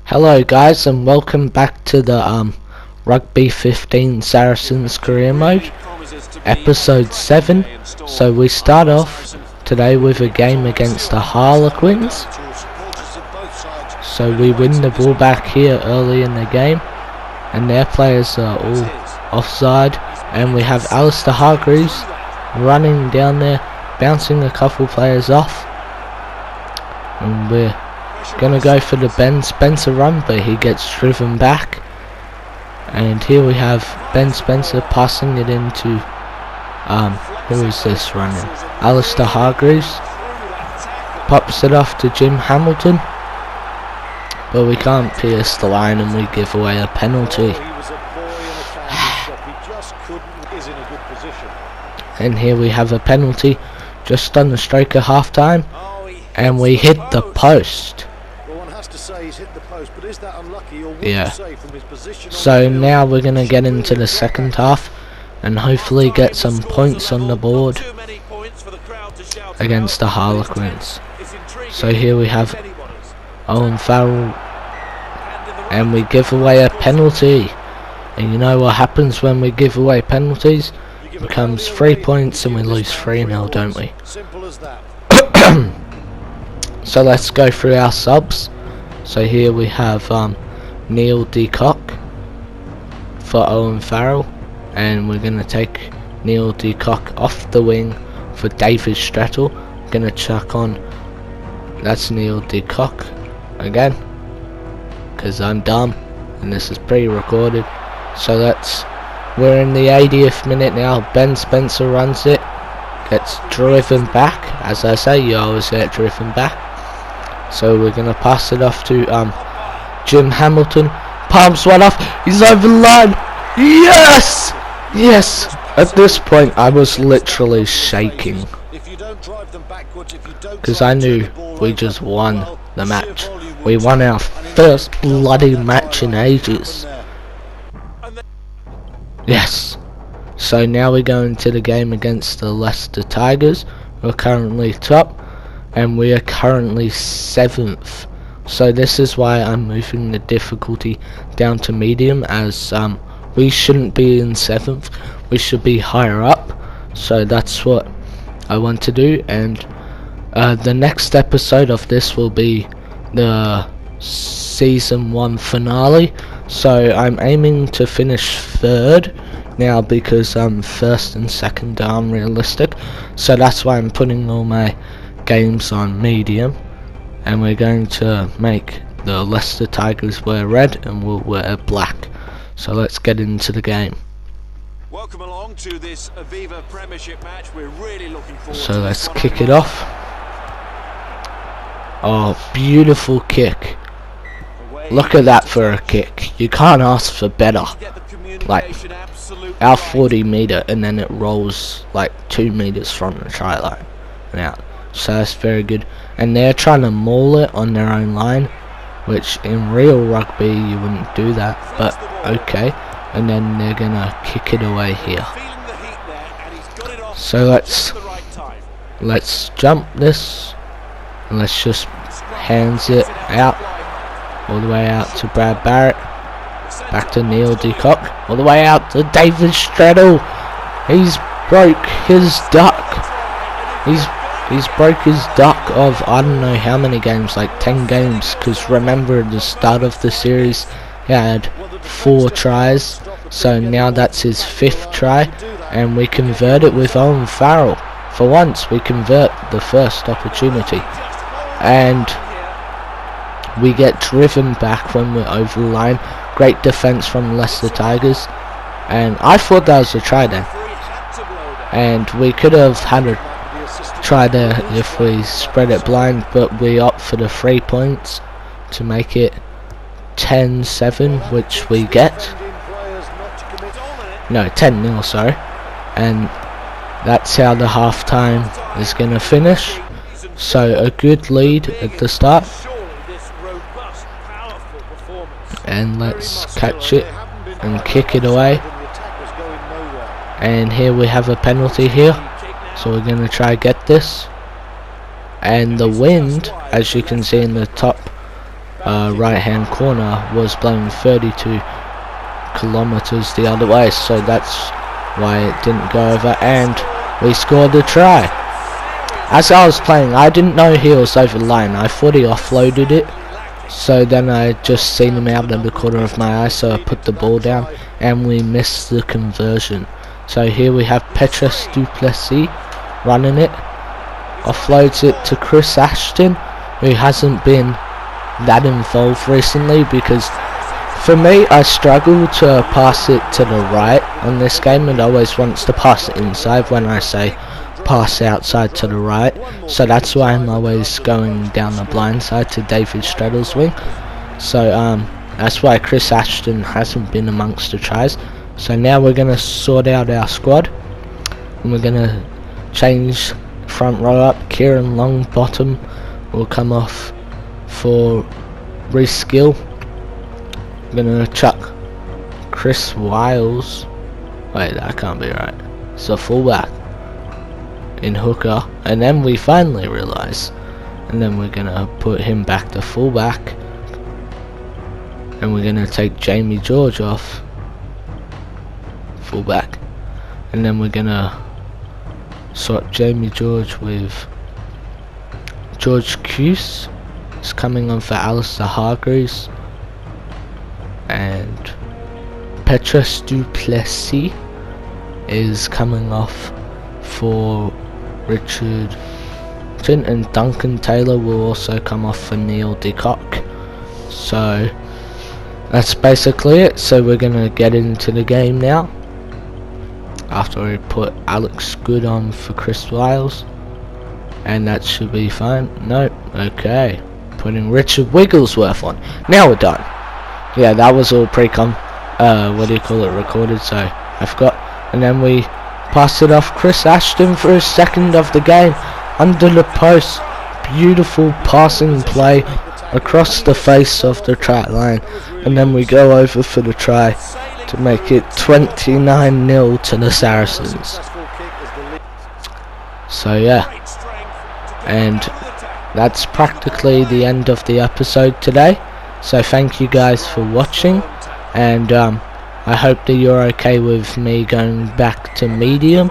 Hello guys, and welcome back to the Rugby 15 Saracens career mode, episode 7. So we start off today with a game against the Harlequins. So we win the ball back here early in the game, and their players are all offside, and we have Alistair Hargreaves running down there, bouncing a couple players off, and we're gonna go for the Ben Spencer run, but he gets driven back. And here we have Ben Spencer passing it into who is this running? Alistair Hargreaves pops it off to Jim Hamilton, but we can't pierce the line and we give away a penalty. And here we have a penalty just on the stroke of half time, and we hit the post. Yeah. So now we're gonna get into the second half and hopefully get some points on the board against the Harlequins. So here we have Owen Farrell, and we give away a penalty. And you know what happens when we give away penalties? It becomes 3 points and we lose 3-0, don't we? So let's go through our subs. So here we have Neil Decock for Owen Farrell, and we're going to take Neil Decock off the wing for David Strettle. Going to chuck on, that's Neil Decock again, because I'm dumb and this is pre-recorded. So we're in the 80th minute now. Ben Spencer runs it, gets driven back. As I say, you always get driven back. So we're gonna pass it off to Jim Hamilton. Palms one off. He's over the line. Yes! Yes! At this point I was literally shaking, because I knew we just won the match. We won our first bloody match in ages. Yes. So now we go into the game against the Leicester Tigers. We're currently top, and we are currently 7th. So this is why I'm moving the difficulty down to medium, as we shouldn't be in 7th, we should be higher up. So that's what I want to do, and the next episode of this will be the season 1 finale. So I'm aiming to finish 3rd now, because 1st and 2nd are unrealistic. So that's why I'm putting all my games on medium, and we're going to make the Leicester Tigers wear red and we'll wear black. So let's get into the game. Welcome along to this Aviva Premiership match. We're really looking forward to So let's kick it off. Oh, beautiful kick. Look at that for a kick. You can't ask for better. Like our 40 meter, and then it rolls like 2 meters from the try line and out. So that's very good. And they're trying to maul it on their own line, which in real rugby you wouldn't do that, but okay. And then they're gonna kick it away here. So let's jump this, and let's just hands it out, all the way out to Brad Barrett, back to Neil Decock, all the way out to David Strettle. He's broke his duck. He's broke his duck of I don't know how many games, like 10 games, because remember at the start of the series he had 4 tries. So now that's his 5th try, and we convert it with Owen Farrell. For once we convert the first opportunity, and we get driven back when we're over the line. Great defense from Leicester Tigers, and I thought that was a try then, and we could have had a try there if we spread it blind, but we opt for the 3 points to make it 10-7, which we get. No, 10-0, sorry. And that's how the half time is going to finish. So a good lead at the start, and let's catch it and kick it away. And here we have a penalty here, so we're going to try get this. And the wind, as you can see in the top right hand corner was blowing 32 kilometers the other way, so that's why it didn't go over, and we scored a try. As I was playing, I didn't know he was over the line. I thought he offloaded it, so then I just seen him out of the corner of my eye, so I put the ball down and we missed the conversion. So here we have Petrus du Plessis running it, offloads it to Chris Ashton, who hasn't been that involved recently, because for me, I struggle to pass it to the right on this game. It always wants to pass it inside when I say pass outside to the right, so that's why I'm always going down the blind side to David Straddle's wing. So that's why Chris Ashton hasn't been amongst the tries. So now we're going to sort out our squad, and we're going to change front row up. Kieran Longbottom will come off for reskill. I'm going to chuck Chris Wiles, wait, that can't be right, it's a fullback, in hooker, and then we finally realise, and then we're going to put him back to fullback, and we're going to take Jamie George off fullback, and then we're going to sort Jamie George with George Cuse. It's coming on for Alistair Hargreaves, and Petrus du Plessis is coming off for Richard, and Duncan Taylor will also come off for Neil DeCock. So that's basically it. So we're gonna get into the game now, after we put Alex Good on for Chris Wiles, and that should be fine. Nope, okay, putting Richard Wigglesworth on. Now we're done. Yeah, that was all pre-com, what do you call it, recorded, so I forgot. And then we pass it off Chris Ashton for his second of the game, under the post. Beautiful passing play across the face of the try line, and then we go over for the try to make it 29-0 to the Saracens. So yeah, and that's practically the end of the episode today. So thank you guys for watching, and I hope that you're okay with me going back to medium.